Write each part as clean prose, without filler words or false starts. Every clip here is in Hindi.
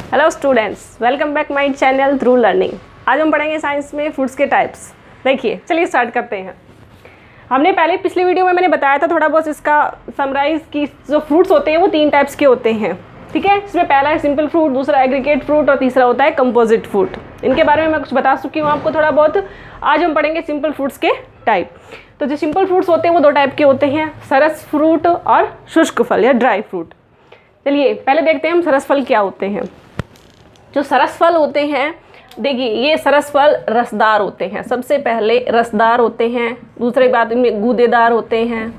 Hello students, welcome back my channel through learning. आज हम पढ़ेंगे साइंस में फ्रूट्स के टाइप्स। देखिए, चलिए स्टार्ट करते हैं। हमने पहले पिछले वीडियो में मैंने बताया था थोड़ा बहुत इसका समराइज कि जो फ्रूट्स होते हैं वो 3 टाइप्स के होते हैं, ठीक है। इसमें पहला है सिंपल फ्रूट, दूसरा एग्रीगेट फ्रूट और तीसरा होता है कंपोजिट फ्रूट। इनके बारे में मैं कुछ बता चुकी हूँ आपको थोड़ा बहुत। आज हम पढ़ेंगे सिंपल फ्रूट्स के टाइप। तो जो सिंपल फ्रूट्स होते हैं वो 2 टाइप के होते हैं, सरस फ्रूट और शुष्क फल या ड्राई फ्रूट। चलिए पहले देखते हैं हम सरस फल क्या होते हैं। जो सरस फल होते हैं, देखिए ये सरस फल रसदार होते हैं। सबसे पहले रसदार होते हैं, दूसरी बात इनमें गूदेदार होते हैं,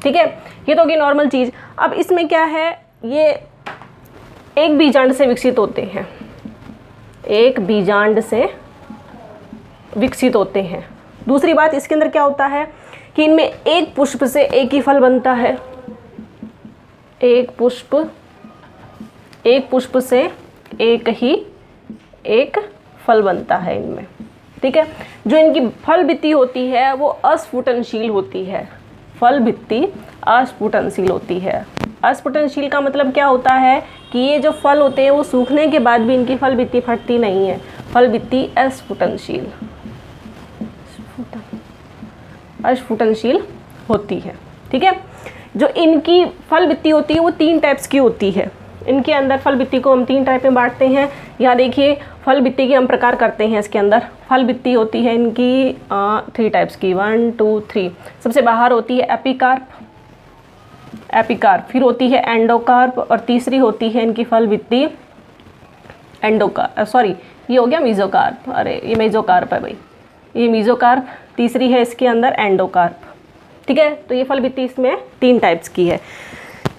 ठीक है। ये तो होगी नॉर्मल चीज़। अब इसमें क्या है, ये एक बीजांड से विकसित होते हैं, एक बीजांड से विकसित होते हैं। दूसरी बात इसके अंदर क्या होता है कि इनमें एक पुष्प से एक ही फल बनता है, एक पुष्प से एक फल बनता है इनमें, ठीक है। जो इनकी फल भित्ति होती है वो अस्फुटनशील होती है। फल भित्ति अस्फुटनशील होती है। अस्फुटनशील का मतलब क्या होता है कि ये जो फल होते हैं वो सूखने के बाद भी इनकी फल भित्ति फटती नहीं है। फल भित्ति अस्फुटनशील होती है, ठीक है। जो इनकी फल भित्ति होती है वो 3 टाइप्स की होती है। इनके अंदर फल भित्ति को हम 3 टाइप में बांटते हैं। यहाँ देखिए फल भित्ति के हम प्रकार करते हैं। इसके अंदर फल भित्ति होती है इनकी 3 टाइप्स की, 1 2 3। सबसे बाहर होती है एपिकार्प, फिर होती है एंडोकार्प और तीसरी होती है इनकी फल भित्ति ये हो गया मीजोकार्प। अरे ये मेजोकार्प है भाई, ये मीजोकार्प। तीसरी है इसके अंदर एंडोकार्प, ठीक है। तो ये फल भित्ति इसमें 3 टाइप्स की है।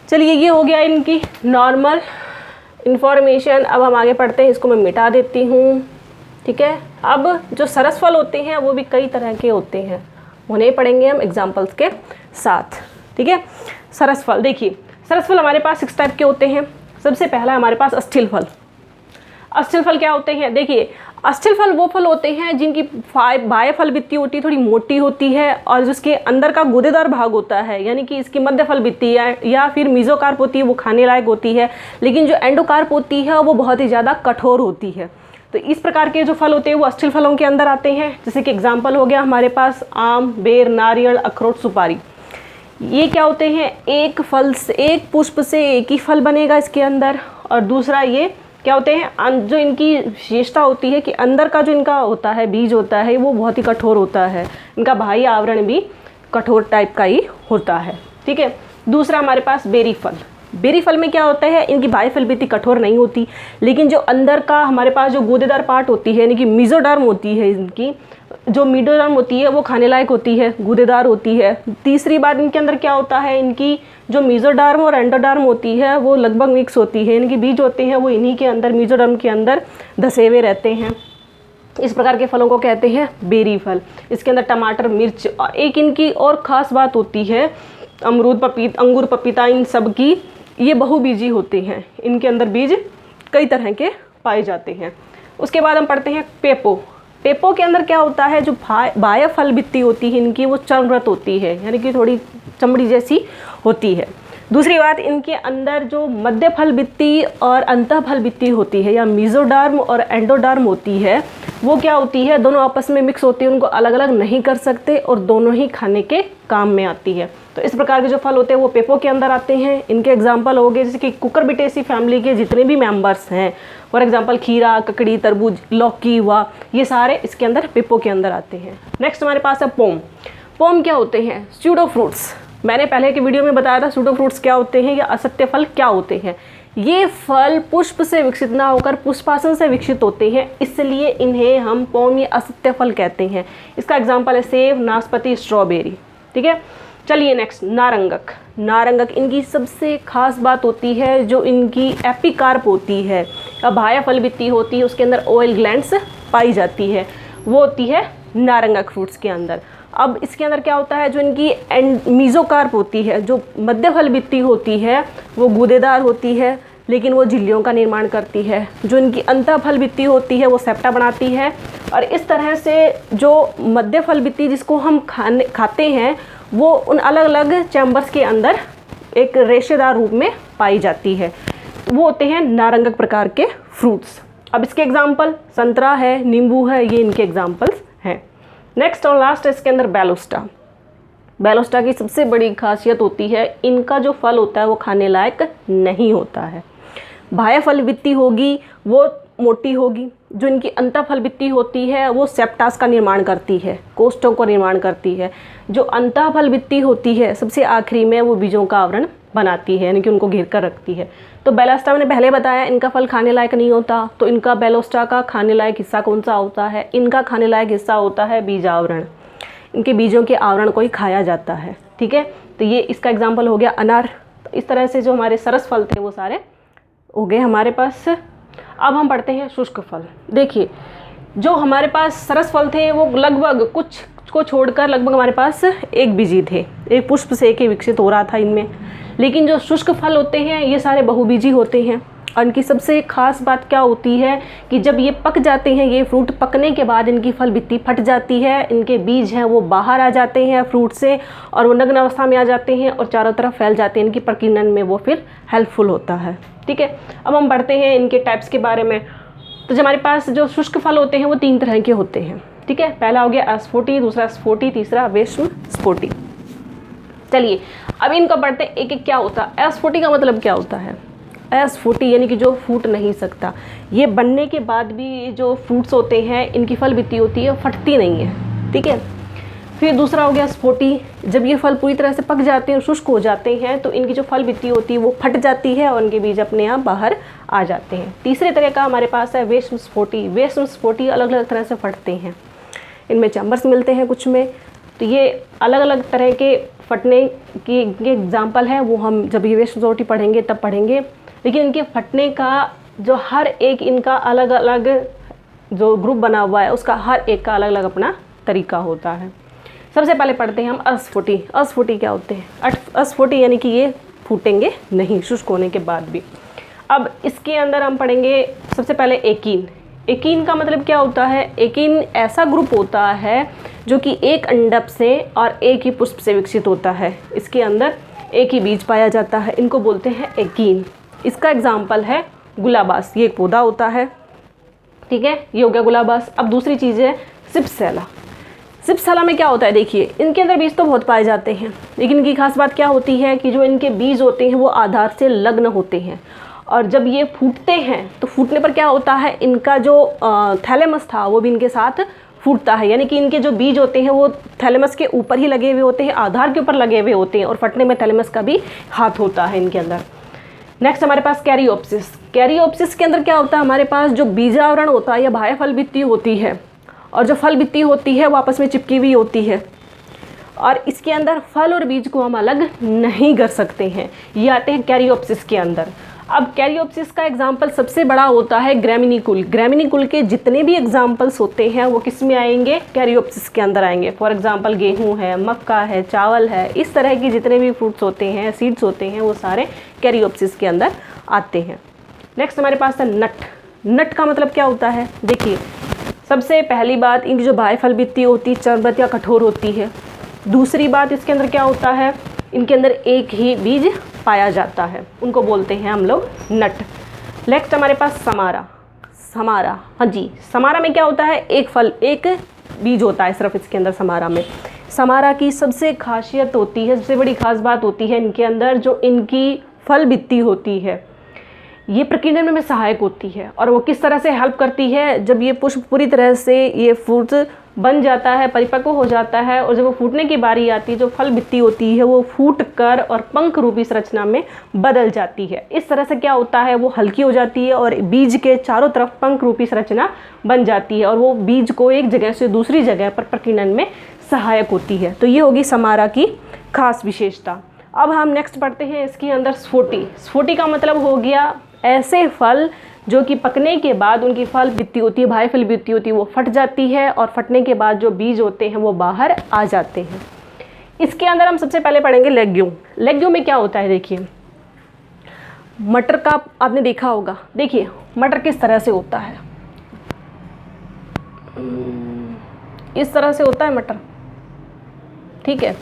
चलिए ये हो गया इनकी नॉर्मल इन्फॉर्मेशन। अब हम आगे पढ़ते हैं, इसको मैं मिटा देती हूँ, ठीक है। अब जो सरस फल होते हैं वो भी कई तरह के होते हैं, उन्हें पढ़ेंगे हम एग्जाम्पल्स के साथ, ठीक है। सरस फल, देखिए सरस फल हमारे पास 6 टाइप के होते हैं। सबसे पहला हमारे पास अस्थिल फल। अस्थिल फल क्या होते हैं, देखिए अस्थिल फल वो फल होते हैं जिनकी बाह्य फल भित्ति होती है थोड़ी मोटी होती है और जिसके अंदर का गूदेदार भाग होता है, यानी कि इसकी मध्य फल भित्ति या फिर मीजोकार्प होती है, वो खाने लायक होती है। लेकिन जो एंडोकार्प होती है वो बहुत ही ज़्यादा कठोर होती है। तो इस प्रकार के जो फल होते हैं वो अस्थिल फलों के अंदर आते हैं। जैसे कि एग्जाम्पल हो गया हमारे पास आम, बेर, नारियल, अखरोट, सुपारी। ये क्या होते हैं, एक पुष्प से एक ही फल बनेगा इसके अंदर। और दूसरा ये क्या होते हैं, जो इनकी विशेषता होती है कि अंदर का जो इनका होता है बीज होता है वो बहुत ही कठोर होता है। इनका बाह्य आवरण भी कठोर टाइप का ही होता है, ठीक है। दूसरा हमारे पास बेरी फल। बेरी फल में क्या होता है, इनकी बाह्य फल भित्ति कठोर नहीं होती, लेकिन जो अंदर का हमारे पास जो गूदेदार पार्ट होती है, यानी कि मीजोडर्म होती है, इनकी जो मीजोडर्म होती है वो खाने लायक होती है, गूदेदार होती है। तीसरी बात इनके अंदर क्या होता है, इनकी जो मीजोडर्म और एंडोडर्म होती है वो लगभग मिक्स होती है। इनके बीज होते हैं वो इन्हीं के अंदर, मीजोडर्म के अंदर धसे हुए रहते हैं। इस प्रकार के फलों को कहते हैं बेरी फल। इसके अंदर टमाटर, मिर्च, एक इनकी और ख़ास बात होती है अंगूर, पपीता, इन सब की ये बहुबीजी होते हैं। इनके अंदर बीज कई तरह के पाए जाते हैं। उसके बाद हम पढ़ते हैं पेपो के अंदर क्या होता है, जो बाह्य फल भित्ति होती है इनकी वो चर्मरत होती है, यानी कि थोड़ी चमड़ी जैसी होती है। दूसरी बात, इनके अंदर जो मध्य फल भित्ति और अंतः फल भित्ति होती है या मीजोडर्म और एंडोडर्म होती है, वो क्या होती है, दोनों आपस में मिक्स होती है, उनको अलग अलग नहीं कर सकते और दोनों ही खाने के काम में आती है। तो इस प्रकार के जो फल होते हैं वो पेपो के अंदर आते हैं। इनके एग्जाम्पल हो गए जैसे कि कुकुरबिटेसी फैमिली के जितने भी मेंबर्स हैं, फॉर एग्जाम्पल खीरा, ककड़ी, तरबूज, लौकी हुआ, ये सारे इसके अंदर पेपो के अंदर आते हैं। नेक्स्ट हमारे पास है पोम क्या होते हैं, स्यूडो फ्रूट्स। मैंने पहले के वीडियो में बताया था स्यूडो फ्रूट्स क्या होते हैं या असत्य फल क्या होते हैं। ये फल पुष्प से विकसित ना होकर पुष्पासन से विकसित होते हैं, इसलिए इन्हें हम पोम या असत्य फल कहते हैं। इसका एग्जाम्पल है सेब, नाशपाती, स्ट्रॉबेरी, ठीक है। चलिए नेक्स्ट नारंगक इनकी सबसे खास बात होती है, जो इनकी एपिकार्प होती है, बाह्य फल भित्ति होती है, उसके अंदर ऑयल ग्लैंड्स पाई जाती है, वो होती है नारंगक फ्रूट्स के अंदर। अब इसके अंदर क्या होता है, जो इनकी मीजोकार्प होती है, जो मध्य फल भित्ति होती है वो गूदेदार होती है, लेकिन वो झिल्लियों का निर्माण करती है। जो इनकी अंतः फल भित्ति होती है वो सेप्टा बनाती है। और इस तरह से जो मध्य फल भित्ति जिसको हम खाते हैं वो उन अलग अलग चैम्बर्स के अंदर एक रेशेदार रूप में पाई जाती है। वो होते हैं नारंगक प्रकार के फ्रूट्स। अब इसके एग्जाम्पल संतरा है, नींबू है, ये इनके एग्जाम्पल्स हैं। नेक्स्ट और लास्ट है इसके अंदर बेलोस्टा। बेलोस्टा की सबसे बड़ी खासियत होती है इनका जो फल होता है वो खाने लायक नहीं होता है। बाह्य फल वित्ती होगी वो मोटी होगी, जो इनकी अंतःफल वित्ती होती है वो सेप्टास का निर्माण करती है, कोष्ठों का निर्माण करती है। जो अंतःफल वित्ती होती है सबसे आखिरी में वो बीजों का आवरण बनाती है, यानी कि उनको घेर कर रखती है। तो बेलोस्टा मैंने पहले बताया इनका फल खाने लायक नहीं होता, तो इनका बेलोस्टा का खाने लायक हिस्सा कौन सा होता है? इनका खाने लायक हिस्सा होता है बीज आवरण। इनके बीजों के आवरण को ही खाया जाता है। ठीक है, तो ये इसका एग्जाम्पल हो गया अनार। तो इस तरह से जो हमारे सरस फल थे वो सारे हो गए हमारे पास। अब हम पढ़ते हैं शुष्क फल। देखिए जो हमारे पास सरस फल थे वो लगभग कुछ को छोड़कर लगभग हमारे पास एक बीजी थे, एक पुष्प से एक ही विकसित हो रहा था इनमें। लेकिन जो शुष्क फल होते हैं ये सारे बहुबीजी होते हैं। और इनकी सबसे खास बात क्या होती है कि जब ये पक जाते हैं, ये फ्रूट पकने के बाद इनकी फल भित्ति फट जाती है, इनके बीज हैं वो बाहर आ जाते हैं फ्रूट से और वो नग्न अवस्था में आ जाते हैं और चारों तरफ फैल जाते हैं। इनकी प्रकीर्णन में वो फिर हेल्पफुल होता है। ठीक है, अब हम पढ़ते हैं इनके टाइप्स के बारे में। तो जो हमारे पास जो शुष्क फल होते हैं वो 3 तरह के होते हैं। ठीक है, पहला हो गया अस्फोटी, दूसरा स्फोटी, तीसरा वेश्म स्फोटी। चलिए अब इनको पढ़ते हैं एक एक क्या होता है। अस्फोटी का मतलब क्या होता है? अस्फोटी यानी कि जो फूट नहीं सकता। ये बनने के बाद भी जो फ्रूट्स होते हैं इनकी फल भित्ति होती है फटती नहीं है। ठीक है, फिर दूसरा हो गया स्फोटी। जब ये फल पूरी तरह से पक जाते हैं, शुष्क हो जाते हैं, तो इनकी जो फल भित्ति होती है वो फट जाती है और इनके बीज अपने आप बाहर आ जाते हैं। तीसरे तरह का हमारे पास है वेश्म स्फोटी। वेश्म स्फोटी अलग अलग तरह से फटते हैं, इनमें चैम्बर्स मिलते हैं कुछ में। तो ये अलग अलग तरह के फटने की एग्जाम्पल है, वो हम जब ये वेश्म स्फोटी पढ़ेंगे तब पढ़ेंगे। लेकिन इनके फटने का जो हर एक इनका अलग अलग जो ग्रुप बना हुआ है उसका हर एक का अलग अलग अपना तरीका होता है। सबसे पहले पढ़ते हैं हम अस्फोटी। अस्फोटी क्या होते हैं? अस्फोटी यानी कि ये फूटेंगे नहीं शुष्क होने के बाद भी। अब इसके अंदर हम पढ़ेंगे सबसे पहले एकीन। एकीन का मतलब क्या होता है? एकीन ऐसा ग्रुप होता है जो कि एक अंडक से और एक ही पुष्प से विकसित होता है। इसके अंदर एक ही बीज पाया जाता है, इनको बोलते हैं एकीन। इसका एग्जाम्पल है गुलाबास, ये एक पौधा होता है। ठीक है, ये हो गया गुलाबास। अब दूसरी चीज़ है सिपसेला। सिपसेला में क्या होता है? देखिए इनके अंदर बीज तो बहुत पाए जाते हैं, लेकिन इनकी खास बात क्या होती है कि जो इनके बीज होते हैं वो आधार से लग्न होते हैं। और जब ये फूटते हैं तो फूटने पर क्या होता है, इनका जो थैलेमस था वो भी इनके साथ फूटता है। यानी कि इनके जो बीज होते हैं वो थैलेमस के ऊपर ही लगे हुए होते हैं, आधार के ऊपर लगे हुए होते हैं, और फटने में थैलेमस का भी हाथ होता है इनके अंदर। नेक्स्ट हमारे पास कैरियोप्सिस। कैरियोप्सिस के अंदर क्या होता है? हमारे पास जो बीजावरण होता है या बाह्य फल भित्ति होती है और जो फल भित्ति होती है वो आपस में चिपकी हुई होती है, और इसके अंदर फल और बीज को हम अलग नहीं कर सकते हैं। ये आते हैं कैरियोप्सिस के अंदर। अब कैरियोप्सिस का एग्जाम्पल सबसे बड़ा होता है ग्रैमिनीकुल। ग्रैमिनीकुल के जितने भी एग्जाम्पल्स होते हैं वो किस में आएंगे? कैरियोप्सिस के अंदर आएंगे। फॉर एग्जाम्पल गेहूँ है, मक्का है, चावल है, इस तरह की जितने भी फ्रूट्स होते हैं, सीड्स होते हैं, वो सारे कैरियोप्सिस के अंदर आते हैं। नेक्स्ट हमारे पास है नट। नट का मतलब क्या होता है? देखिए सबसे पहली बात, इनकी जो बाह्य फल भित्ति होती है चर्बत या कठोर होती है। दूसरी बात, इसके अंदर क्या होता है, इनके अंदर एक ही बीज पाया जाता है, उनको बोलते हैं हम लोग नट। नेक्स्ट हमारे पास समारा। समारा, हाँ जी, समारा में क्या होता है? एक फल एक बीज होता है सिर्फ इसके अंदर समारा में। समारा की सबसे खासियत होती है, सबसे बड़ी खास बात होती है इनके अंदर जो इनकी फल भित्ति होती है ये प्रकीर्णन में सहायक होती है। और वो किस तरह से हेल्प करती है? जब ये पुष्प पूरी तरह से ये फ्रूट बन जाता है, परिपक्व हो जाता है, और जब वो फूटने की बारी आती है, जो फल भित्ति होती है वो फूट कर और पंख रूपी संरचना में बदल जाती है। इस तरह से क्या होता है, वो हल्की हो जाती है और बीज के चारों तरफ पंख रूपी संरचना बन जाती है, और वो बीज को एक जगह से दूसरी जगह पर प्रकीर्णन में सहायक होती है। तो ये होगी समारा की खास विशेषता। अब हम नेक्स्ट पढ़ते हैं इसके अंदर स्फोटी। स्फोटी का मतलब हो गया ऐसे फल जो कि पकने के बाद उनकी फल भित्ति होती है, बाह्य फल भित्ति होती है, वो फट जाती है, और फटने के बाद जो बीज होते हैं वो बाहर आ जाते हैं। इसके अंदर हम सबसे पहले पढ़ेंगे लेग्यूम। लेग्यूम में क्या होता है? देखिए मटर का आपने देखा होगा। देखिए मटर किस तरह से होता है, इस तरह से होता है मटर। ठीक है,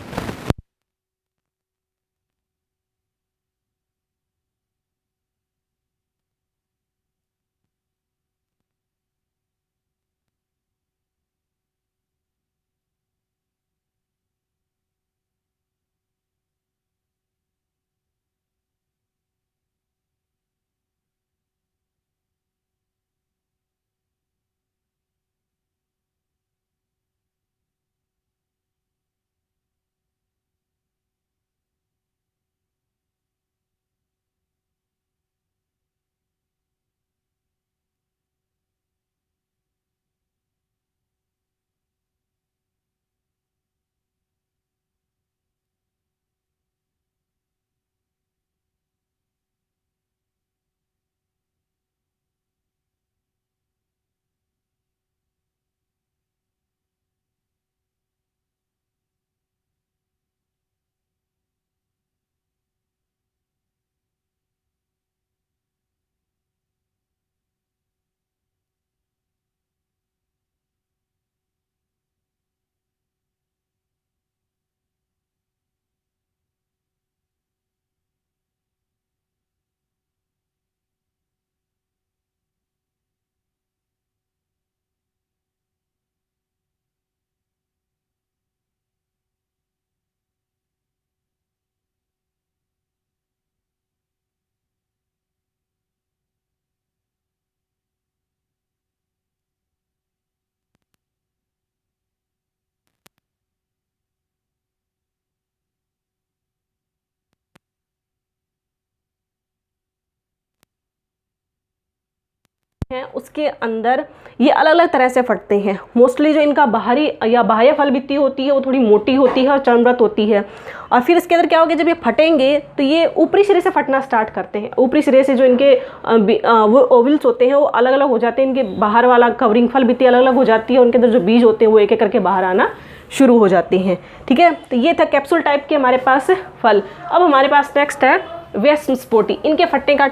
हैं उसके अंदर ये अलग अलग तरह से फटते हैं। मोस्टली जो इनका बाहरी या बाह्य फल भित्ति होती है वो थोड़ी मोटी होती है और चर्मरत होती है। और फिर इसके अंदर क्या होगा, जब ये फटेंगे तो ये ऊपरी सिरे से फटना स्टार्ट करते हैं। ऊपरी सिरे से जो इनके वो ओवल्स होते हैं वो अलग अलग हो जाते हैं, इनके बाहर वाला कवरिंग फल भित्ति अलग अलग हो जाती है, उनके अंदर जो बीज होते हैं वो एक एक करके बाहर आना शुरू हो जाते हैं। ठीक है, तो ये था कैप्सूल टाइप के हमारे पास फल। अब हमारे पास नेक्स्ट है वेश्म स्फोटी। इनके फटने का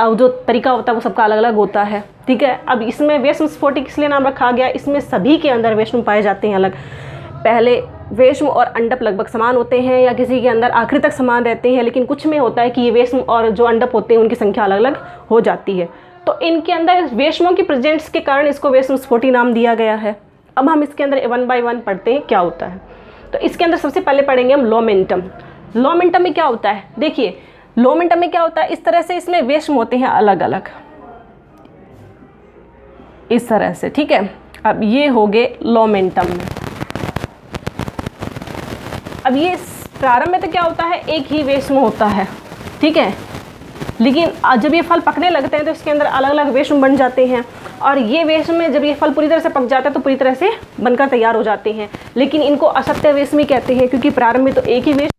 जो तरीका होता है वो सबका अलग अलग होता है। ठीक है, अब इसमें वेश्म स्फोटी किस लिए नाम रखा गया, इसमें सभी के अंदर वेश्म पाए जाते हैं अलग। पहले वेश्म और अंडप लगभग समान होते हैं या किसी के अंदर आखिरी तक समान रहते हैं, लेकिन कुछ में होता है कि ये वेश्म और जो अंडप होते हैं उनकी संख्या अलग अलग हो जाती है। तो इनके अंदर वेश्मों की प्रेजेंस के कारण इसको वेश्म स्फोटी नाम दिया गया है। अब हम इसके अंदर 1 बाय 1 पढ़ते हैं क्या होता है। तो इसके अंदर सबसे पहले पढ़ेंगे हम लोमेंटम। लोमेंटम में क्या होता है, देखिए लोमेंटम में क्या होता है, इस तरह से इसमें वेश्म होते हैं अलग अलग इस तरह से। ठीक है, अब ये हो गए लोमेंटम में। अब ये प्रारंभ में तो क्या होता है, एक ही वेश्म होता है। ठीक है, लेकिन जब ये फल पकने लगते हैं तो इसके अंदर अलग अलग वेश्म बन जाते हैं, और ये वेश्म में जब ये फल पूरी तरह से पक जाता है तो पूरी तरह से बनकर तैयार हो जाते हैं। लेकिन इनको असत्य वेश्मी कहते हैं, क्योंकि प्रारंभ में तो एक ही वेश्म